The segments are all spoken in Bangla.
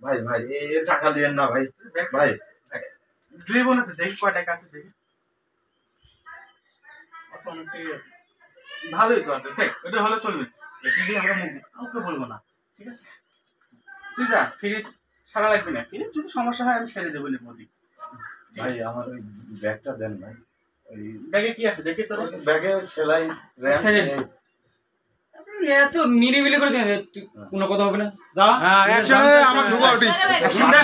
ভাই ভাই এই টাকা দিয়েন না ভাই ভাই দিব না তো দেখ কয় টাকা আছে দেখি আচ্ছা অনেক ভালোই তো আছে দেখ এটা হলে চলবে এটা দিয়ে আমরা মুখ কাউকে বলবো না ঠিক আছে তুই যা ফ্রিজ সারা লাগবে না ফ্রিজ যদি সমস্যা হয় আমি ছেড়ে দেবো এর মধ্যে ভাই আমার ওই ব্যাগটা দেন ভাই ওই ব্যাগে কি আছে দেখি তোর ব্যাগে সেলাই এত নিরিবিলি করে কোনো কথা হবে না যা হ্যাঁ অ্যাকশনে আমাকে ঢুকাও ঠিক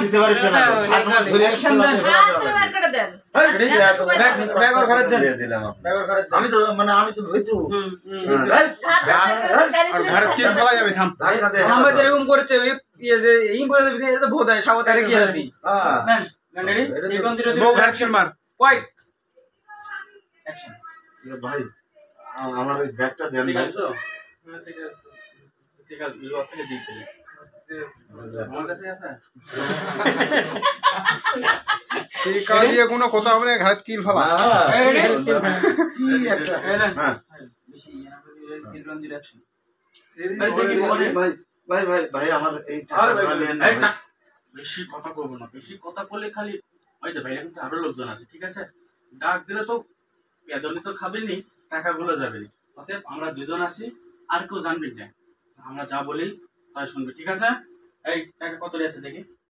দিতে পারছ না ধরে অ্যাকশন দেন বার করে দেন ব্যাগ ওর ঘরে দেন দিলাম ব্যাগ ওর ঘরে দেন আমি তো হইতো আর ঘরে তিন ফেলা যাবে থাম ধাক্কা দে আমরা যেরকম করেছে ওই ইয়ে যে এই বলে দিছে এটা ভোট হয় সাবধানে কি রাতি হ্যাঁ নেন রেডি এই কোন দিরে বউ ঘরে তিন মার পয়েন্ট অ্যাকশন ভাই আমার ওই ব্যাগটা দেন ঠিক ভাই আছে তো ঠিক আছে বিল থেকে দিতে আমার কাছে আছে টিকা দিয়ে কোনো কথা হবে না ঘরে তিন ফেলা কি একটা হ্যাঁ বেশি চিলড্রেন ডিরেকশন ভাই ভাই ভাই ভাই আমার এই বেশি কথা কইবো না বেশি কথা বললে খালি ওই তো ভাই কিন্তু আরো লোকজন আছে ঠিক আছে ডাক দিলে তো বেদনি তো খাবেনি টাকাগুলো যাবে না অতএব আমরা দুজন আছি আর কেউ জানবি না আমরা যা বলি তাই শুনবি ঠিক আছে এই টাকা কত আছে দেখি